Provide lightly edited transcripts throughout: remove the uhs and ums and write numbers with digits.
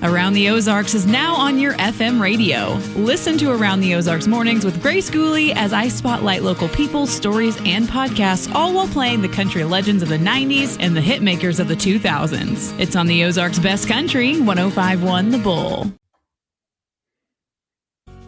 Around the Ozarks is now on your FM radio. Listen to Around the Ozarks mornings with Grace Gooley as I spotlight local people, stories, and podcasts, all while playing the country legends of the 90s and the hit makers of the 2000s. It's on the Ozarks' best country, 105.1 The Bull.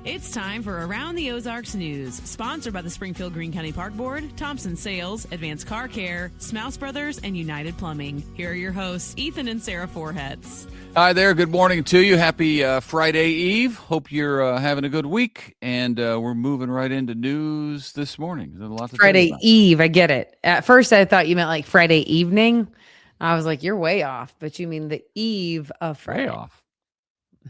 It's time for Around the Ozarks News, sponsored by the Springfield Greene County Park Board, Thompson Sales, Advanced Car Care, Smouse Brothers, and United Plumbing. Here are your hosts, Ethan and Sarah Foreheads. Hi there. Good morning to you. Happy Friday Eve. Hope you're having a good week. And we're moving right into news this morning. There's a lot to Friday Eve. I get it. At first, I thought you meant like Friday evening. I was like, you're way off. But you mean the eve of Friday. Way off.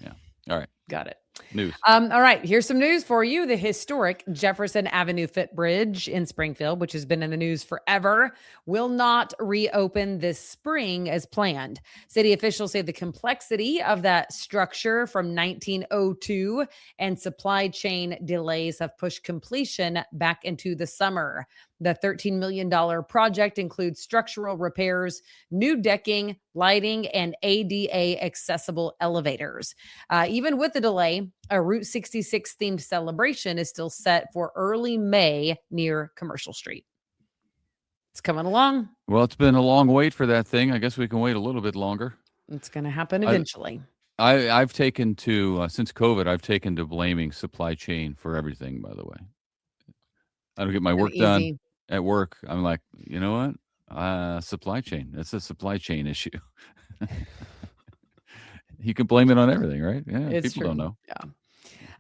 Yeah. All right. Got it. News. All right. Here's some news for you. The historic Jefferson Avenue footbridge in Springfield, which has been in the news forever, will not reopen this spring as planned. City officials say the complexity of that structure from 1902 and supply chain delays have pushed completion back into the summer. The $13 million project includes structural repairs, new decking, lighting, and ADA accessible elevators. Even with the delay, a Route 66 themed celebration is still set for early May near Commercial Street. It's coming along. Well, it's been a long wait for that thing. I guess we can wait a little bit longer. It's going to happen eventually. I've taken to, since COVID, I've taken to blaming supply chain for everything, by the way. I don't get my work done at work. I'm like, you know what? Supply chain. That's a supply chain issue. You can blame it on everything, right? Yeah, it's people true. don't know. Yeah.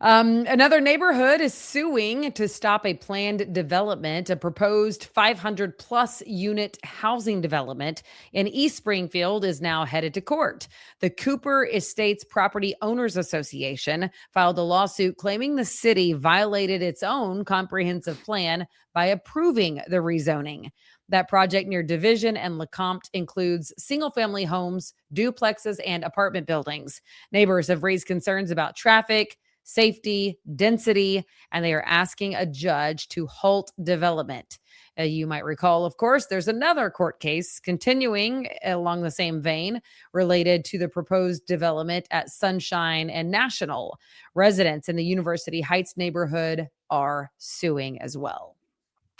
Another neighborhood is suing to stop a planned development, a proposed 500 plus unit housing development in East Springfield is now headed to court. The Cooper Estates Property Owners Association filed a lawsuit claiming the city violated its own comprehensive plan by approving the rezoning. That project near Division and LeCompte includes single-family homes, duplexes, and apartment buildings. Neighbors have raised concerns about traffic, safety, density, and they are asking a judge to halt development. You might recall, of course, there's another court case continuing along the same vein related to the proposed development at Sunshine and National. Residents in the University Heights neighborhood are suing as well.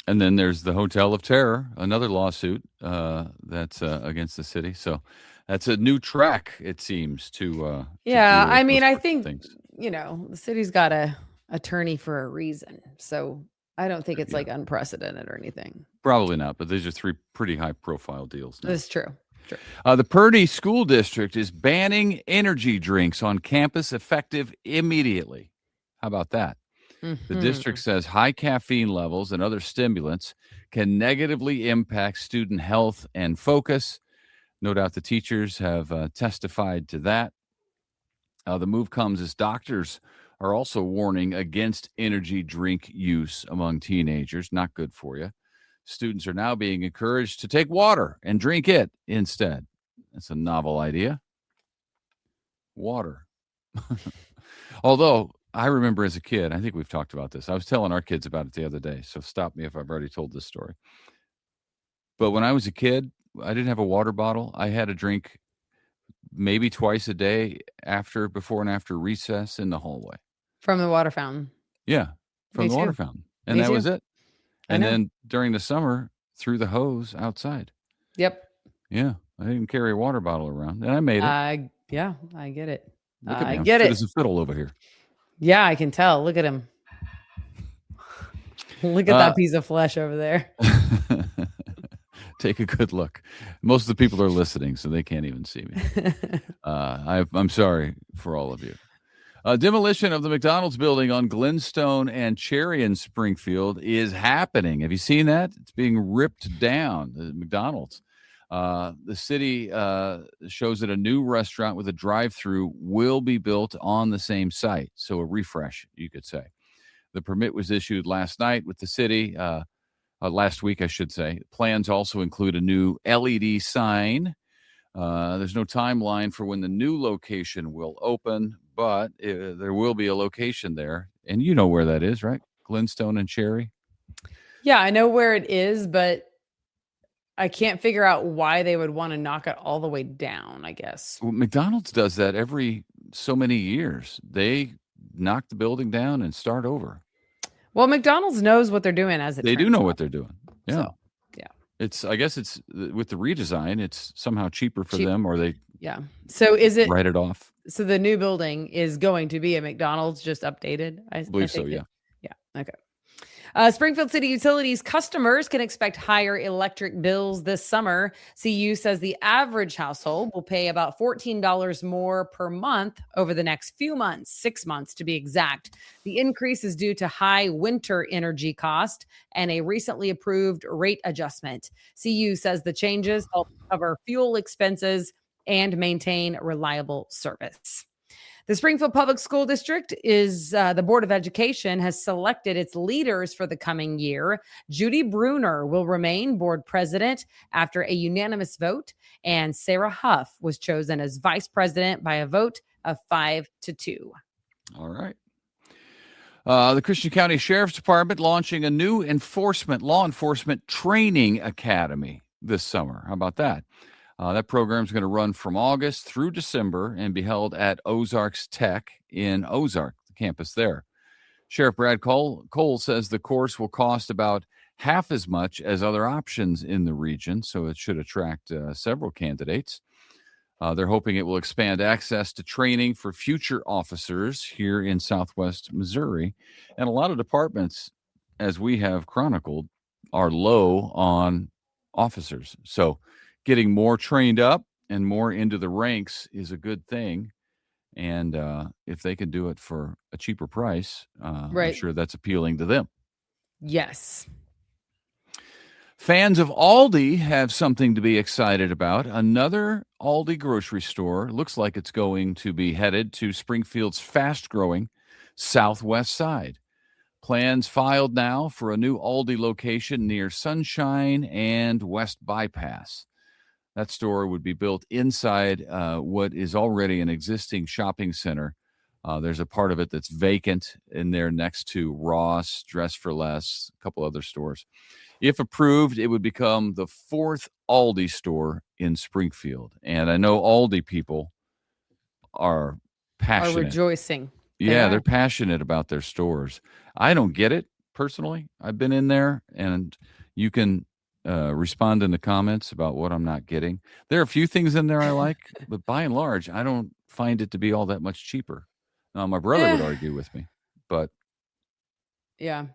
And then there's the Hotel of Terror, another lawsuit that's against the city. So that's a new track, it seems, to yeah, I mean, I think, things. You know, the city's got a attorney for a reason. So I don't think it's like unprecedented or anything. Probably not, but these are three pretty high-profile deals now. That's true. The Purdy School District is banning energy drinks on campus effective immediately. How about that? The district says high caffeine levels and other stimulants can negatively impact student health and focus. No doubt the teachers have testified to that. The move comes as doctors are also warning against energy drink use among teenagers. Not good for you. Students are now being encouraged to take water and drink it instead. That's a novel idea. Water. Although, I remember as a kid, I think we've talked about this. I was telling our kids about it the other day, so stop me if I've already told this story. But when I was a kid, I didn't have a water bottle. I had a drink maybe twice a day before and after recess in the hallway. From the water fountain. Yeah, from the water fountain. And that was it. And then during the summer, through the hose outside. Yep. Yeah, I didn't carry a water bottle around, and I made it. Yeah, I get it. I get it. Fit as a fiddle over here. Yeah, I can tell. Look at him. Look at that piece of flesh over there. Take a good look. Most of the people are listening, so they can't even see me. I'm sorry for all of you. Demolition of the McDonald's building on Glenstone and Cherry in Springfield is happening. Have you seen that? It's being ripped down, the McDonald's. The city shows that a new restaurant with a drive-through will be built on the same site. So a refresh, you could say. The permit was issued last night with the city, last week, I should say. Plans also include a new LED sign. There's no timeline for when the new location will open, but there will be a location there. And you know where that is, right? Glenstone and Cherry. Yeah, I know where it is, but I can't figure out why they would want to knock it all the way down, I guess. Well, McDonald's does that so many years. They knock the building down and start over. Well, McDonald's knows what they're doing as it They do turns know out. what they're doing. Yeah. So, yeah. I guess it's with the redesign, it's somehow cheaper for them, or they So is it write it off. So the new building is going to be a McDonald's, just updated? I believe so, take it. yeah. Yeah. Okay. Springfield City Utilities customers can expect higher electric bills this summer. CU says the average household will pay about $14 more per month over the next few months, 6 months to be exact. The increase is due to high winter energy cost and a recently approved rate adjustment. CU says the changes help cover fuel expenses and maintain reliable service. The Springfield Public School District the Board of Education has selected its leaders for the coming year. Judy Bruner will remain board president after a unanimous vote, and Sarah Huff was chosen as vice president by a vote of 5-2. All right. The Christian County Sheriff's Department launching a new law enforcement training academy this summer. How about that? That program is going to run from August through December and be held at Ozarks Tech in Ozark, the campus there. Sheriff Brad Cole says the course will cost about half as much as other options in the region, so it should attract several candidates. They're hoping it will expand access to training for future officers here in Southwest Missouri. And a lot of departments, as we have chronicled, are low on officers. So getting more trained up and more into the ranks is a good thing. And if they can do it for a cheaper price, I'm sure that's appealing to them. Yes. Fans of Aldi have something to be excited about. Another Aldi grocery store looks like it's going to be headed to Springfield's fast-growing southwest side. Plans filed now for a new Aldi location near Sunshine and West Bypass. That store would be built inside what is already an existing shopping center. There's a part of it that's vacant in there next to Ross, Dress for Less, a couple other stores. If approved, it would become the fourth Aldi store in Springfield. And I know Aldi people are passionate. Are rejoicing. They're passionate about their stores. I don't get it personally. I've been in there, and you can respond in the comments about what I'm not getting. There are a few things in there I like, but by and large, I don't find it to be all that much cheaper. Now, my brother would argue with me, but yeah,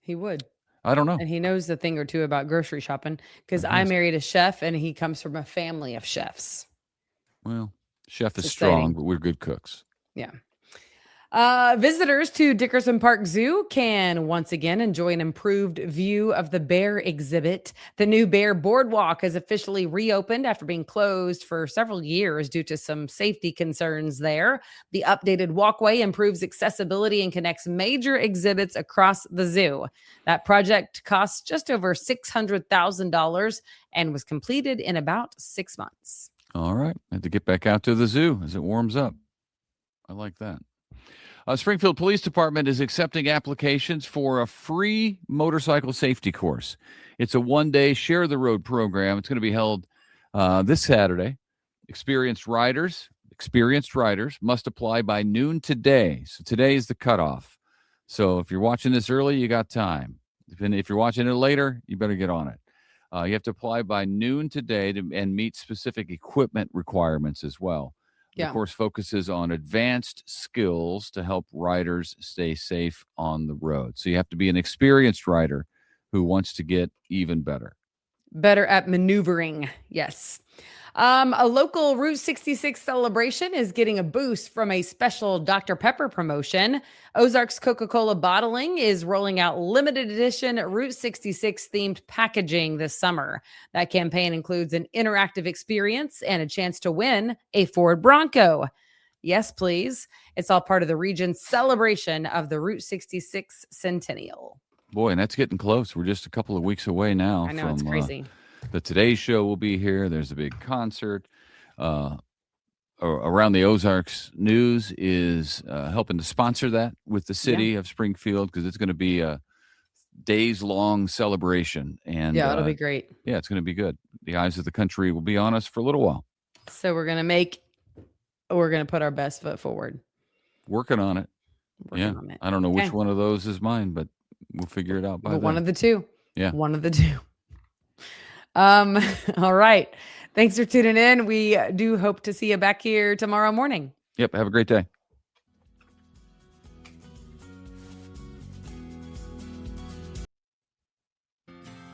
he would. I don't know. And he knows a thing or two about grocery shopping because I married a chef and he comes from a family of chefs. Well, chef is strong, but we're good cooks. Yeah. Visitors to Dickerson Park Zoo can once again enjoy an improved view of the bear exhibit. The new bear boardwalk has officially reopened after being closed for several years due to some safety concerns there. The updated walkway improves accessibility and connects major exhibits across the zoo. That project costs just over $600,000 and was completed in about 6 months. All right. I had to get back out to the zoo as it warms up. I like that. Springfield Police Department is accepting applications for a free motorcycle safety course. It's a one-day share the road program. It's going to be held this Saturday. Experienced riders must apply by noon today. So today is the cutoff. So if you're watching this early, you got time. If you're watching it later, you better get on it. You have to apply by noon today and meet specific equipment requirements as well. The course focuses on advanced skills to help riders stay safe on the road. So you have to be an experienced rider who wants to get even better. Better at maneuvering. Yes. A local Route 66 celebration is getting a boost from a special Dr. Pepper promotion. Ozarks Coca-Cola Bottling is rolling out limited edition Route 66 themed packaging this summer. That campaign includes an interactive experience and a chance to win a Ford Bronco. Yes, please. It's all part of the region's celebration of the Route 66 centennial. Boy, and that's getting close. We're just a couple of weeks away now. I know, it's crazy. The Today Show will be here. There's a big concert. Around the Ozarks News is helping to sponsor that with the city of Springfield because it's going to be a days-long celebration. And it'll be great. Yeah, it's going to be good. The eyes of the country will be on us for a little while. So we're going to make We're going to put our best foot forward. Working on it. Working on it. I don't know Okay. which one of those is mine, but we'll figure it out by But then. one of the two. Yeah. One of the two. All right. Thanks for tuning in. We do hope to see you back here tomorrow morning. Yep. Have a great day.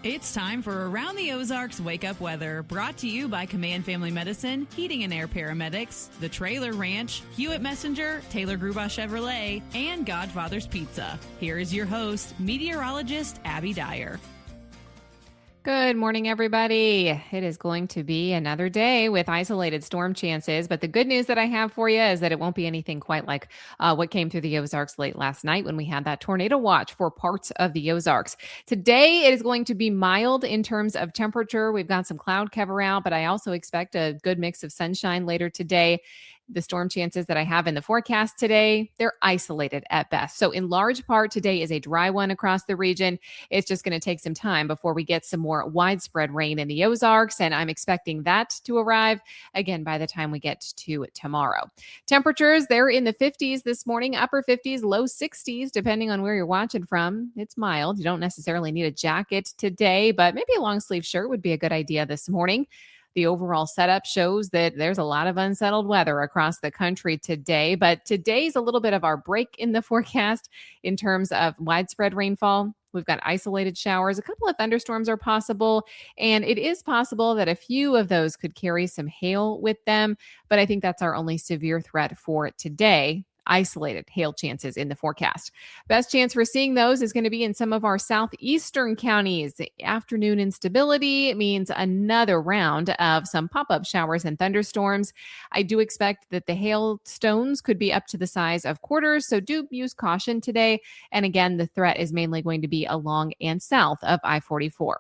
It's time for Around the Ozarks Wake Up Weather, brought to you by Command Family Medicine, Heating and Air Paramedics, The Trailer Ranch, Hewitt Messenger, Taylor Gruba Chevrolet, and Godfather's Pizza. Here is your host, meteorologist Abby Dyer. Good morning, everybody. It is going to be another day with isolated storm chances, but the good news that I have for you is that it won't be anything quite like what came through the Ozarks late last night when we had that tornado watch for parts of the Ozarks. Today, it is going to be mild in terms of temperature. We've got some cloud cover out, but I also expect a good mix of sunshine later today. The storm chances that I have in the forecast today, they're isolated at best. So in large part, today is a dry one across the region. It's just going to take some time before we get some more widespread rain in the Ozarks, and I'm expecting that to arrive again by the time we get to tomorrow. Temperatures, they're in the 50s this morning, upper 50s, low 60s, depending on where you're watching from. It's mild. You don't necessarily need a jacket today, but maybe a long sleeve shirt would be a good idea this morning. The overall setup shows that there's a lot of unsettled weather across the country today, but today's a little bit of our break in the forecast in terms of widespread rainfall. We've got isolated showers. A couple of thunderstorms are possible, and it is possible that a few of those could carry some hail with them, but I think that's our only severe threat for today. Isolated hail chances in the forecast. Best chance for seeing those is going to be in some of our southeastern counties. Afternoon instability means another round of some pop-up showers and thunderstorms. I do expect that the hailstones could be up to the size of quarters, so do use caution today. And again, the threat is mainly going to be along and south of I-44.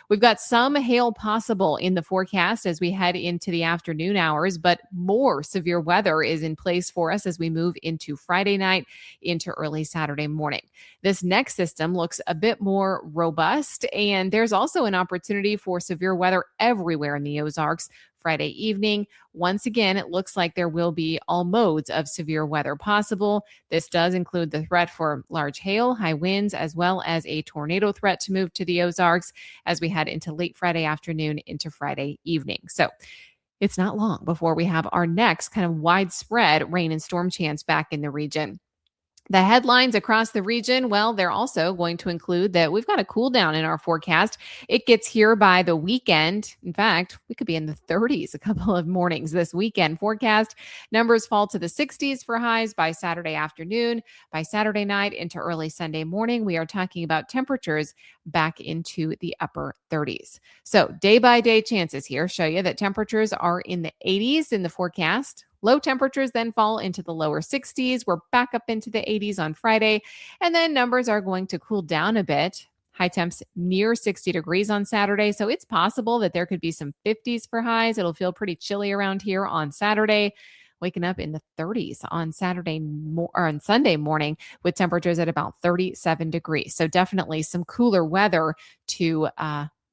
We've got some hail possible in the forecast as we head into the afternoon hours, but more severe weather is in place for us as we move into Friday night into early Saturday morning. This next system looks a bit more robust, and there's also an opportunity for severe weather everywhere in the Ozarks Friday evening. Once again, it looks like there will be all modes of severe weather possible. This does include the threat for large hail, high winds, as well as a tornado threat to move to the Ozarks as we head into late Friday afternoon into Friday evening. So it's not long before we have our next kind of widespread rain and storm chance back in the region. The headlines across the region, well, they're also going to include that we've got a cool down in our forecast. It gets here by the weekend. In fact, we could be in the 30s a couple of mornings this weekend. Forecast numbers fall to the 60s for highs by Saturday afternoon. By Saturday night into early Sunday morning, we are talking about temperatures back into the upper 30s. So day by day chances here show you that temperatures are in the 80s in the forecast. Low temperatures then fall into the lower 60s. We're back up into the 80s on Friday, and then numbers are going to cool down a bit. High temps near 60 degrees on Saturday, so it's possible that there could be some 50s for highs. It'll feel pretty chilly around here on Saturday. Waking up in the 30s on on Sunday morning with temperatures at about 37 degrees. So definitely some cooler weather to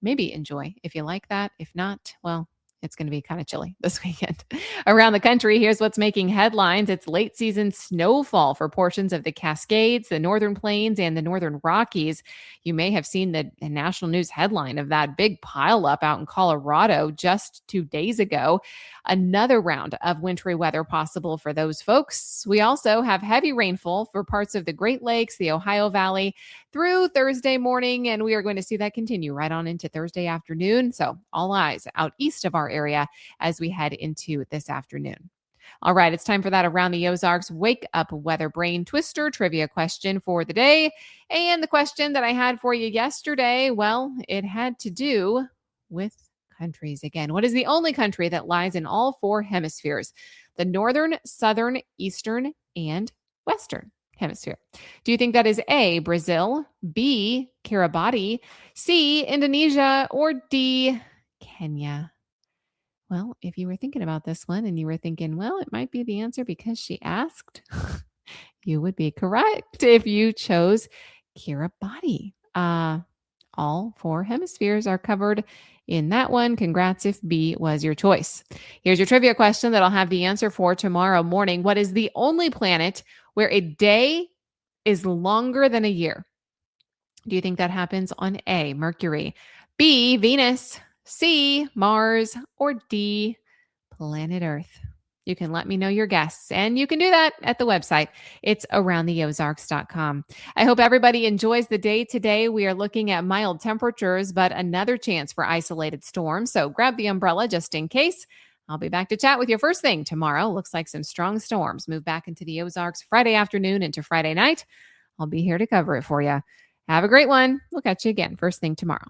maybe enjoy if you like that. If not, well, it's going to be kind of chilly this weekend. Around the country, here's what's making headlines. It's late season snowfall for portions of the Cascades, the Northern Plains, and the Northern Rockies. You may have seen the national news headline of that big pileup out in Colorado just 2 days ago. Another round of wintry weather possible for those folks. We also have heavy rainfall for parts of the Great Lakes, the Ohio Valley through Thursday morning, and we are going to see that continue right on into Thursday afternoon. So all eyes out east of our area as we head into this afternoon. All right, it's time for that Around the Ozarks Wake Up Weather Brain Twister trivia question for the day. And the question that I had for you yesterday, well, it had to do with countries again. What is the only country that lies in all four hemispheres? The northern, southern, eastern, and western hemisphere. Do you think that is A, Brazil, B, Kiribati, C, Indonesia, or D, Kenya? Well, if you were thinking about this one and you were thinking, well, it might be the answer because she asked, you would be correct if you chose Kiribati. All 4 hemispheres are covered in that one. Congrats if B was your choice. Here's your trivia question that I'll have the answer for tomorrow morning. What is the only planet where a day is longer than a year? Do you think that happens on A, Mercury, B, Venus, C, Mars, or D, planet Earth? You can let me know your guess, and you can do that at the website. It's aroundtheozarks.com. I hope everybody enjoys the day today. We are looking at mild temperatures, but another chance for isolated storms. So grab the umbrella just in case. I'll be back to chat with you first thing tomorrow. Looks like some strong storms move back into the Ozarks Friday afternoon into Friday night. I'll be here to cover it for you. Have a great one. We'll catch you again first thing tomorrow.